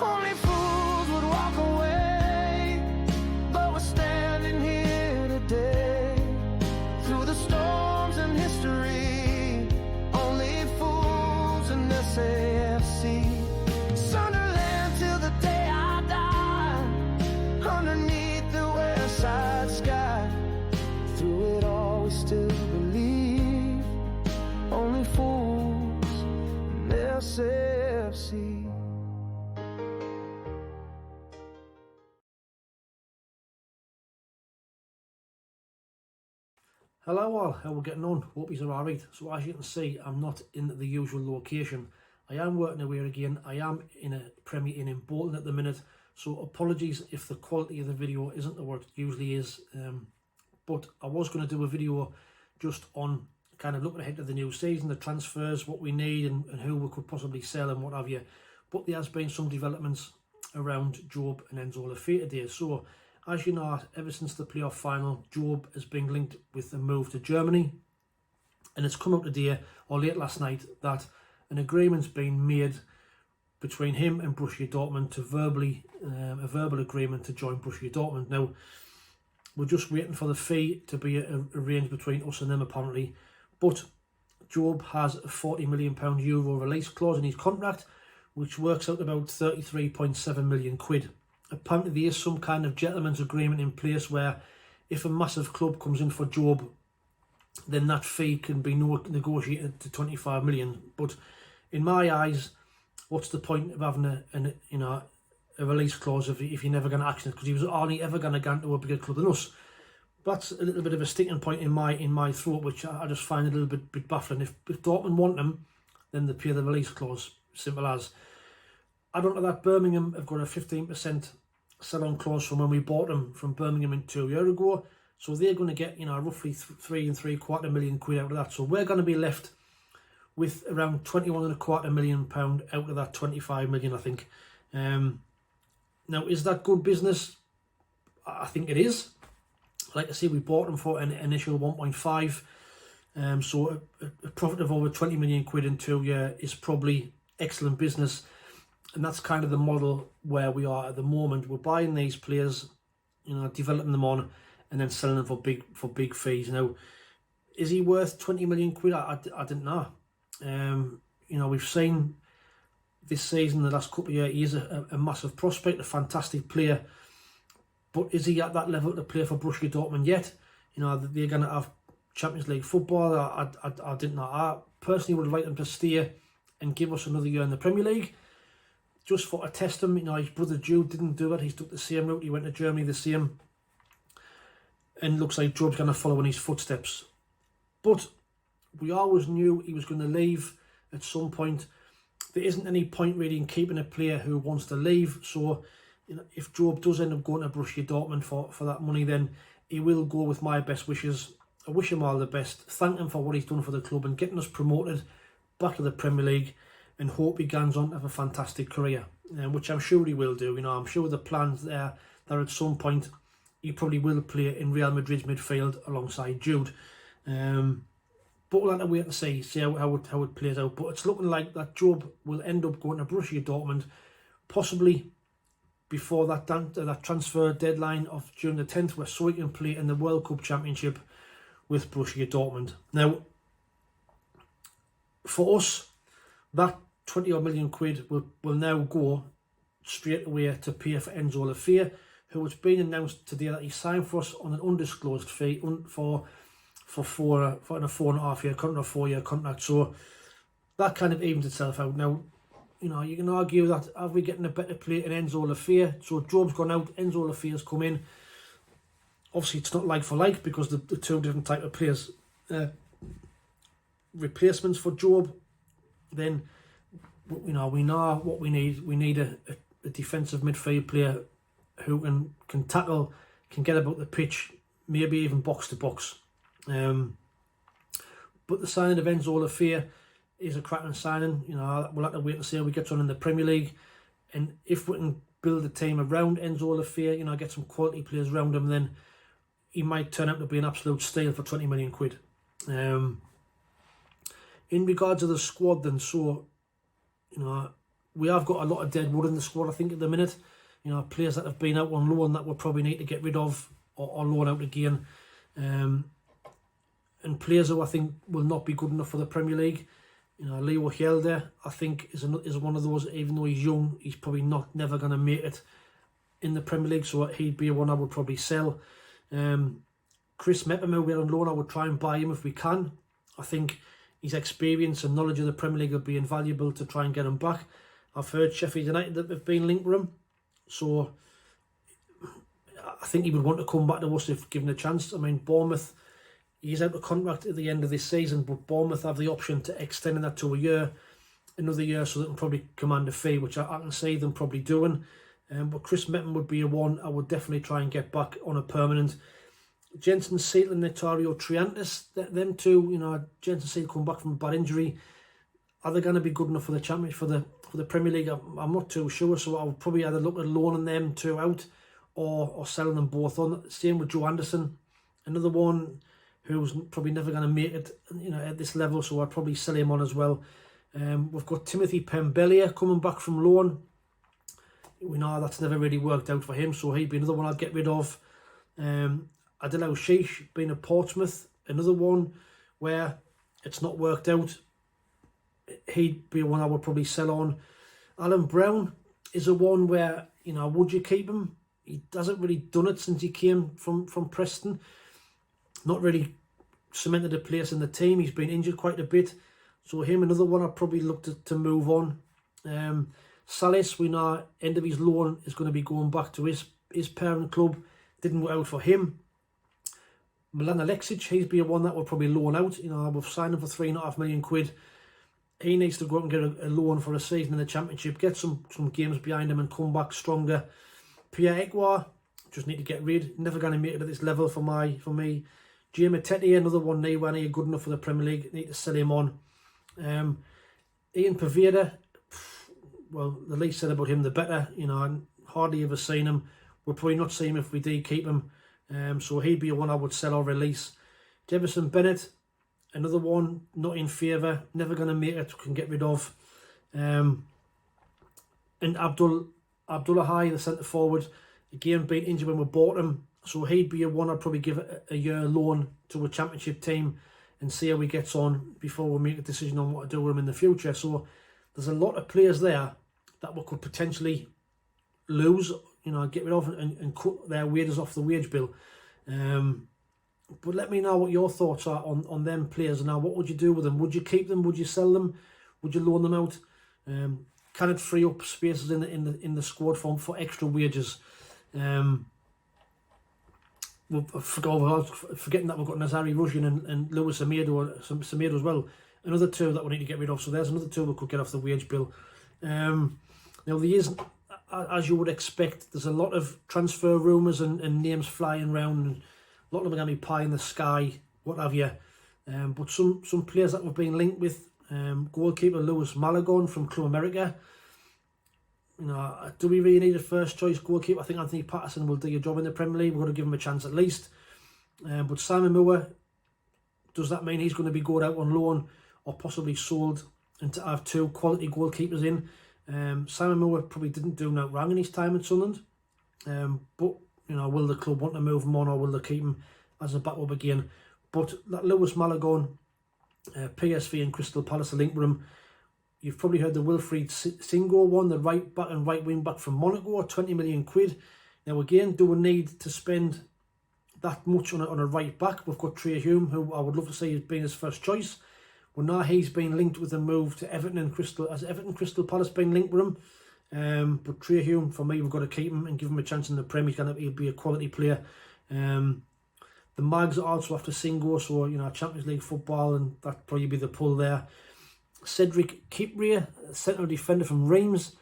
Only fools would walk away, but we're standing here today. Through the storms and history, only fools in SAFC. Sunderland till the day I die, underneath the west side sky. Through it all we still believe, only fools in SAFC. Hello all, how are we getting on? Hope you're alright. So as you can see, I'm not in the usual location. I am working away again. I am in a Premier Inn in Bolton at the minute, so apologies if the quality of the video isn't the what it usually is. But I was going to do a video just on kind of looking ahead to the new season, the transfers, what we need and who we could possibly sell and what have you. But there has been some developments around Jobe and Enzo Le Fée today. So as you know, ever since the playoff final, Jobe has been linked with a move to Germany. And it's come out today, or late last night, that an agreement's been made between him and Borussia Dortmund to a verbal agreement to join Borussia Dortmund. Now, we're just waiting for the fee to be arranged between us and them apparently. But Jobe has a €40 million Euro release clause in his contract, which works out about 33.7 million quid. Apparently there is some kind of gentleman's agreement in place where if a massive club comes in for Jobe, then that fee can be negotiated to 25 million. But in my eyes, what's the point of having a release clause if you're never going to action it? Because he was only ever going to go into a bigger club than us. That's a little bit of a sticking point in my throat, which I just find a little bit baffling. If Dortmund want him, then they pay the release clause. Simple as. I don't know that Birmingham have got a 15% sell-on clause from when we bought them from Birmingham 2 years ago. So they're going to get, roughly £3.75 million quid out of that. So we're going to be left with around £21.25 million out of that 25 million, I think. Now, is that good business? I think it is. Like I say, we bought them for an initial 1.5. So a profit of over 20 million quid in 2 years is probably excellent business. And that's kind of the model where we are at the moment. We're buying these players, developing them on, and then selling them for big fees. Now, is he worth 20 million quid? I didn't know. We've seen this season, the last couple of years, he is a massive prospect, a fantastic player. But is he at that level to play for Borussia Dortmund yet? They're going to have Champions League football. I didn't know. I personally would like them to stay and give us another year in the Premier League, just for to test him. His brother Jude didn't do it. He took the same route. He went to Germany the same. And looks like Jobe's going to follow in his footsteps. But we always knew he was going to leave at some point. There isn't any point really in keeping a player who wants to leave. So if Jobe does end up going to Borussia Dortmund for that money, then he will go with my best wishes. I wish him all the best. Thank him for what he's done for the club and getting us promoted back to the Premier League, and hope he goes on to have a fantastic career, which I'm sure he will do. I'm sure the plans there that at some point he probably will play in Real Madrid's midfield alongside Jude. But we'll have to wait and see how it plays out. But it's looking like that Jobe will end up going to Borussia Dortmund, possibly before that transfer deadline of June the 10th, where so he can play in the World Cup Championship with Borussia Dortmund. Now, for us, that 20 odd million quid will now go straight away to pay for Enzo Le Fée, who has been announced today that he signed for us on an undisclosed fee for a 4.5 year contract, a 4 year contract. So that kind of evens itself out. Now, you can argue that, are we getting a better player in Enzo Le Fée? So Jobe's gone out, Enzo Le Fée has come in. Obviously, it's not like for like, because the two different type of players. Replacements for Jobe, then we know what we need. We need a defensive midfield player who can tackle, can get about the pitch, maybe even box to box. But the signing of Enzo Le Fée is a cracking signing. We'll have to wait and see how he gets on in the Premier League, and if we can build a team around Enzo Le Fée, get some quality players around him, then he might turn out to be an absolute steal for 20 million quid. In regards to the squad then, so, we have got a lot of dead wood in the squad, I think, at the minute. You know, players that have been out on loan that we'll probably need to get rid of or loan out again. And players who I think will not be good enough for the Premier League. You know, Leo Hjelde, I think, is one of those, even though he's young, he's probably never going to make it in the Premier League, so he'd be one I would probably sell. Chris Mepham, we're on loan, I would try and buy him if we can. I think his experience and knowledge of the Premier League will be invaluable to try and get him back. I've heard Sheffield United that have been linked with him, so I think he would want to come back to us if given a chance. I mean, Bournemouth, he's out of contract at the end of this season, but Bournemouth have the option to extend that to another year, so they can probably command a fee, which I can see them probably doing. But Chris Mepham would be a one I would definitely try and get back on a permanent. Jensen Seattle and Natario Triantis, them two, you know, Jensen Seattle come back from a bad injury. Are they going to be good enough for the Championship, for the Premier League? I'm not too sure, so I would probably either look at loaning them two out or selling them both on. Same with Joe Anderson, another one who's probably never going to make it, you know, at this level, so I'd probably sell him on as well. We've got Timothy Pembelia coming back from loan. We know that's never really worked out for him, so he'd be another one I'd get rid of. Adil Sheesh being at Portsmouth, another one where it's not worked out. He'd be one I would probably sell on. Alan Brown is a one where, you know, would you keep him? He hasn't really done it since he came from Preston. Not really cemented a place in the team. He's been injured quite a bit. So him, another one I'd probably look to move on. Salis, we know end of his loan is going to be going back to his parent club. Didn't work out for him. Milan Alexic, he's be one that will probably loan out. You know, we've signed him for £3.5 million. He needs to go out and get a loan for a season in the Championship, get some games behind him and come back stronger. Pierre Ekwa, just need to get rid. Never going to make it at this level for me. Jamie Tetty, another one when he good enough for the Premier League. Need to sell him on. Ian Paveda, well, the least said about him, the better. You know, I hardly ever seen him. We'll probably not see him if we do keep him. So he'd be one I would sell or release. Jefferson Bennett, another one, not in favour, never going to make it, can get rid of. And Abdullah High, the centre forward, again being injured when we bought him. So he'd be a one I'd probably give a year loan to a Championship team and see how he gets on before we make a decision on what to do with him in the future. So there's a lot of players there that we could potentially lose, you know, get rid of and cut their wages off the wage bill. But let me know what your thoughts are on them players now. What would you do with them? Would you keep them? Would you sell them? Would you loan them out? Can it free up spaces in the squad for extra wages? Forgetting that we've got Nazari Russian and Lewis Semedo as well. Another two that we need to get rid of. So there's another two we could get off the wage bill. Now there is, as you would expect, there's a lot of transfer rumours and names flying around. And a lot of them are going to be pie in the sky, what have you. But some players that we've been linked with, goalkeeper Lewis Malagon from Club America. You know, do we really need a first choice goalkeeper? I think Anthony Patterson will do a job in the Premier League. We've got to give him a chance at least. But Simon Moore, does that mean he's going to be going out on loan or possibly sold and to have two quality goalkeepers in? Simon Moore probably didn't do no wrong in his time at Sunderland. But, you know, will the club want to move him on or will they keep him as a backup again? But that Lewis Malagon, PSV and Crystal Palace are linked with him. You've probably heard the Wilfried Singo one, the right back and right wing back from Monaco, 20 million quid. Now again, do we need to spend that much on a right back? We've got Trey Hume, who I would love to see as being his first choice. Well, now he's been linked with a move to Everton and Crystal Palace being linked with him. But Trey Hume, for me, we've got to keep him and give him a chance in the Premier. He'll be a quality player. The Mags are also after Singo, so, you know, Champions League football, and that'd probably be the pull there. Cedric Kipria, central defender from Reims.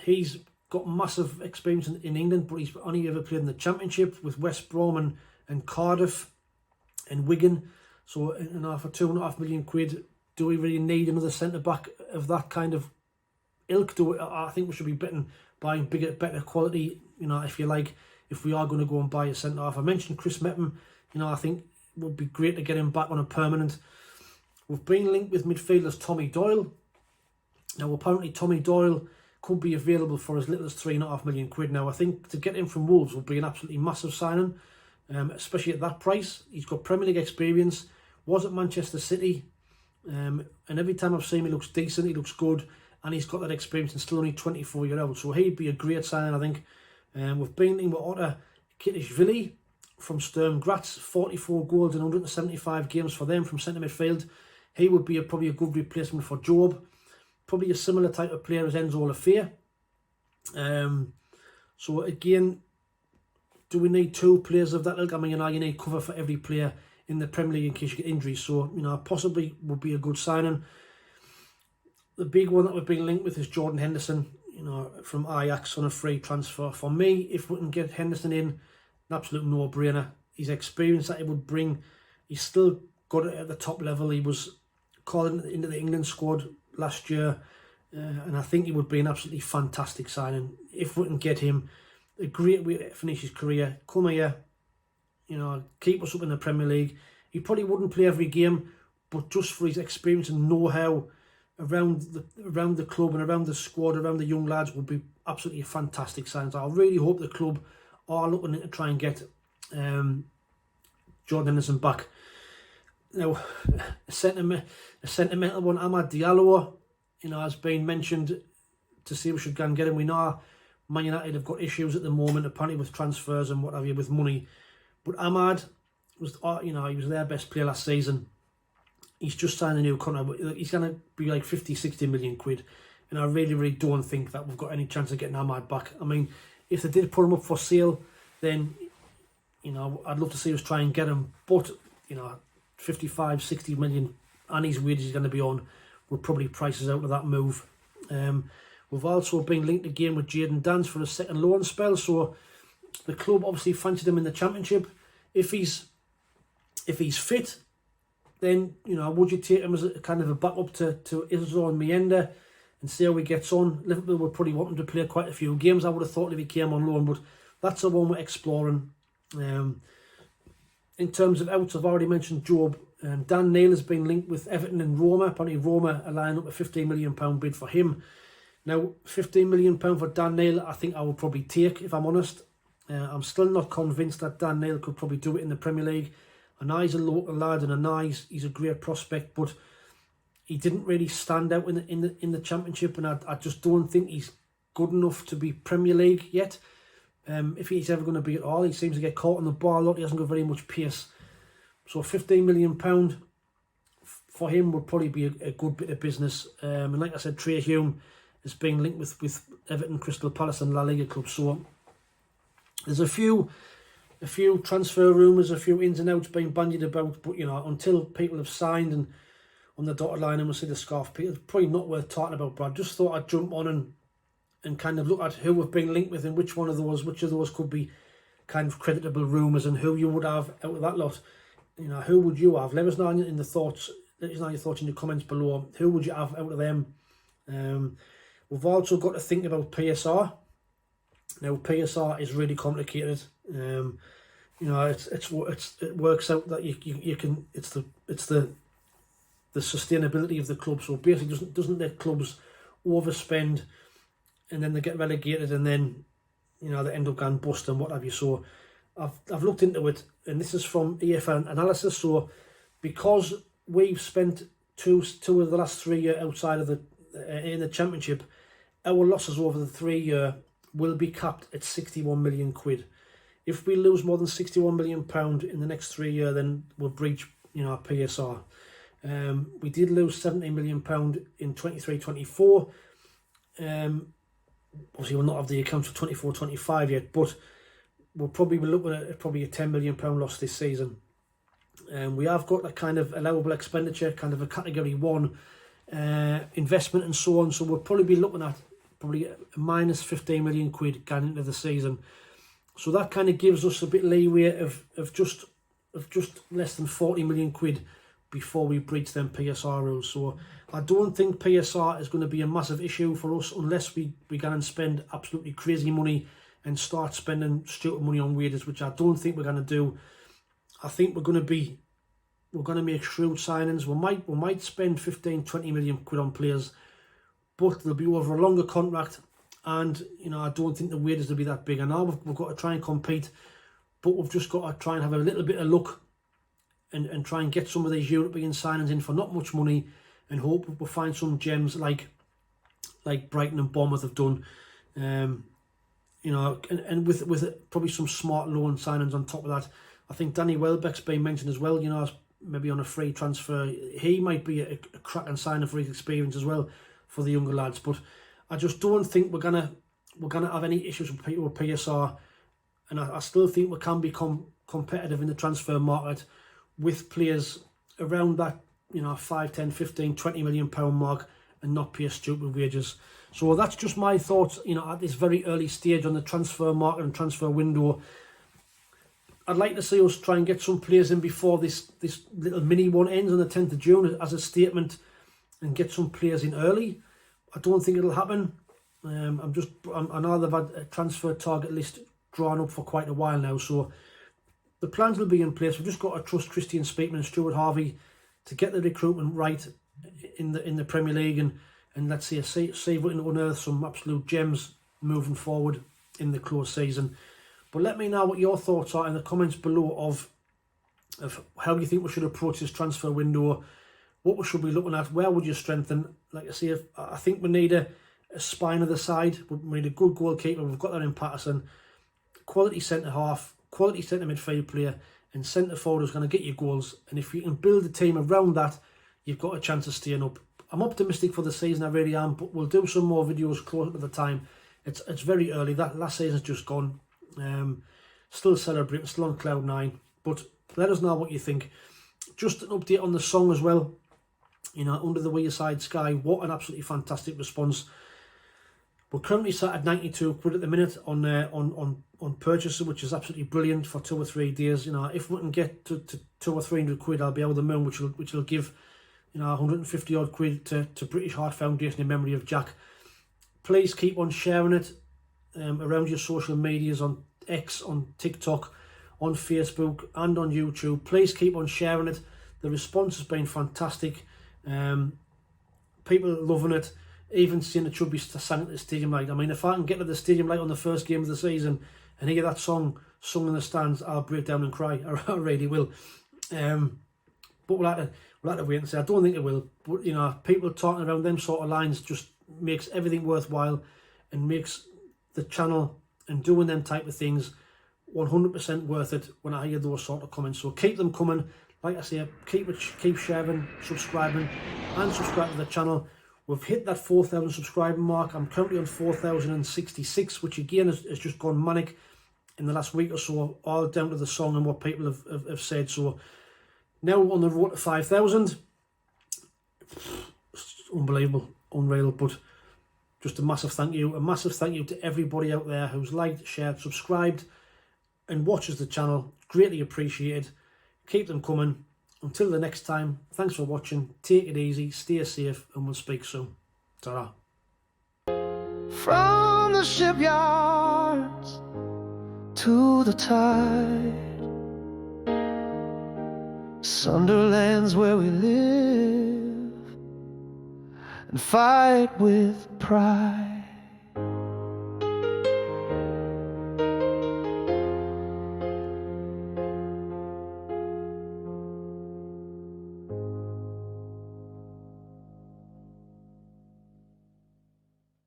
He's got massive experience in England, but he's only ever played in the Championship with West Brom and Cardiff and Wigan. So, you know, for £2.5 million quid, do we really need another centre back of that kind of ilk? I think we should be buying better quality. You know, if you like, if we are going to go and buy a centre half. I mentioned Chris Mepham. You know, I think it would be great to get him back on a permanent. We've been linked with midfielders Tommy Doyle. Now, apparently Tommy Doyle could be available for as little as £3.5 million. Now, I think to get him from Wolves would be an absolutely massive signing, especially at that price. He's got Premier League experience, was at Manchester City, and every time I've seen him, he looks decent, he looks good, and he's got that experience and still only 24-year-old. So he'd be a great signing, I think. We've been in with Otter Kitishvili from Sturm Graz, 44 goals in 175 games for them from centre midfield. He would be probably a good replacement for Jobe. Probably a similar type of player as Enzo Le Fée. So again, do we need two players of that ilk? I mean, you need cover for every player in the Premier League in case you get injuries. So, possibly would be a good signing. The big one that we've been linked with is Jordan Henderson, from Ajax on a free transfer. For me, if we can get Henderson in, an absolute no-brainer. His experience that he would bring, he's still got it at the top level. He was called into the England squad last year, and I think he would be an absolutely fantastic signing. If we can get him, a great way to finish his career. Come here, keep us up in the Premier League. He probably wouldn't play every game, but just for his experience and know-how around the club and around the squad, around the young lads, would be absolutely a fantastic sign. So I really hope the club are looking to try and get Jordan Henderson back. Now, a sentimental one, Amad Diallo, has been mentioned to see if we should go and get him. We know Man United have got issues at the moment, apparently with transfers and what have you, with money. But Amad was, he was their best player last season. He's just signed a new contract, but he's going to be like 50, 60 million quid. And I really, really don't think that we've got any chance of getting Amad back. I mean, if they did put him up for sale, then, I'd love to see us try and get him. But, 55, 60 million and his wages he's going to be on will probably price us out of that move. We've also been linked again with Jayden Dance for a second loan spell. So the club obviously fancied him in the Championship. If he's fit, then, would you take him as a kind of a backup to Israel and Mienda and see how he gets on? Liverpool would probably want him to play quite a few games, I would have thought, if he came on loan, but that's the one we're exploring. In terms of outs, I've already mentioned Jobe. Dan Neil has been linked with Everton and Roma. Apparently Roma are lining up a £15 million bid for him. Now, £15 million for Dan Neil, I think I would probably take, if I'm honest. I'm still not convinced that Dan Neil could probably do it in the Premier League. I know he's a local lad, and I know he's a great prospect, but he didn't really stand out in the Championship, and I just don't think he's good enough to be Premier League yet. If he's ever going to be at all, he seems to get caught on the ball a lot. He hasn't got very much pace. So £15 million for him would probably be a good bit of business. And like I said, Trey Hume is being linked with Everton, Crystal Palace and La Liga clubs. So there's a few transfer rumours, a few ins and outs being bandied about. But, until people have signed and on the dotted line and we'll see the scarf, it's probably not worth talking about. But I just thought I'd jump on and kind of look at who we've been linked with and which of those could be kind of creditable rumours and who you would have out of that lot. Who would you have? Let us know in the thoughts. Let us know your thoughts in the comments below. Who would you have out of them? We've also got to think about PSR. Now, PSR is really complicated. It works out that you can. It's the sustainability of the club. So basically, doesn't let clubs overspend, and then they get relegated, and then they end up going bust and what have you. So I've looked into it, and this is from EFL analysis. So because we've spent two of the last 3 years outside of in the Championship, our losses over the 3 year will be capped at 61 million quid. If we lose more than 61 million pound in the next 3 years, then we'll breach PSR. We did lose 70 million pound in 23-24. Obviously we'll not have the accounts for 24-25 yet, but we'll probably be looking at probably a 10 million pound loss this season. We have got a kind of allowable expenditure, kind of a category 1 investment and so on. So we'll probably be looking at probably a minus 15 million quid going into the season. So that kind of gives us a bit leeway of just less than 40 million quid before we breach them PSR rules. So I don't think PSR is going to be a massive issue for us unless we go and spend absolutely crazy money and start spending stupid money on wages, which I don't think we're going to do. I think we're going to make shrewd signings. We might spend 15, 20 million quid on players, but they'll be over a longer contract, and you know, I don't think the wages will be that big. I know we've got to try and compete, but we've just got to try and have a little bit of luck and try and get some of these European signings in for not much money, and hope we'll find some gems like Brighton and Bournemouth have done. You know, and with probably some smart loan signings on top of that. I think Danny Welbeck's been mentioned as well, you know, as maybe on a free transfer. He might be a cracking signing for his experience as well for the younger lads. But I just don't think we're gonna have any issues with PSR, and I still think we can become competitive in the transfer market with players around that, you know, 5, 10, 15, 20 million pound mark, and not pay stupid wages. So that's just my thoughts, you know, at this very early stage on the transfer market and transfer window. I'd like to see us try and get some players in before this little mini one ends on the 10th of June as a statement, and get some players in early. I don't think it'll happen. I know they've had a transfer target list drawn up for quite a while now, so the plans will be in place. We've just got to trust Christian Speakman and Stuart Harvey to get the recruitment right in the Premier League, and let's see if we can unearth some absolute gems moving forward in the close season. But let me know what your thoughts are in the comments below of how you think we should approach this transfer window. What we should be looking at? Where would you strengthen? Like I say, I think we need a spine of the side. We need a good goalkeeper. We've got that in Patterson. Quality centre half, quality centre midfield player, and centre forward is going to get you goals. And if you can build a team around that, you've got a chance of staying up. I'm optimistic for the season, I really am, but we'll do some more videos closer to the time. It's very early. That last season's just gone. Still celebrating, still on cloud 9. But let us know what you think. Just an update on the song as well. You know, Under the Wearside Sky, what an absolutely fantastic response. We're currently sat at 92 quid at the minute on purchases, which is absolutely brilliant for 2 or 3 days. You know, if we can get to 200 or 300 quid, I'll be over the moon, which will give, you know, 150 odd quid to British Heart Foundation in memory of Jack. Please keep on sharing it around your social medias, on X, on TikTok, on Facebook and on YouTube. Please keep on sharing it. The response has been fantastic. People are loving it. Even seeing it should be sang at the Stadium Light. I mean, if I can get to the Stadium Light on the first game of the season and hear that song sung in the stands, I'll break down and cry. I really will. But we'll have to wait and see. I don't think it will. But, you know, people talking around them sort of lines just makes everything worthwhile, and makes the channel and doing them type of things 100% worth it when I hear those sort of comments. So keep them coming. Like I say, keep sharing, subscribing, and subscribe to the channel. We've hit that 4,000 subscriber mark. I'm currently on 4,066, which again has just gone manic in the last week or so, all down to the song and what people have said. So now we're on the road to 5,000. Unbelievable, unreal, but just a massive thank you. A massive thank you to everybody out there who's liked, shared, subscribed, and watches the channel. Greatly appreciated. Keep them coming. Until the next time, thanks for watching. Take it easy, stay safe, and we'll speak soon. Ta-ra. From the shipyards to the tide, Sunderland's where we live and fight with pride.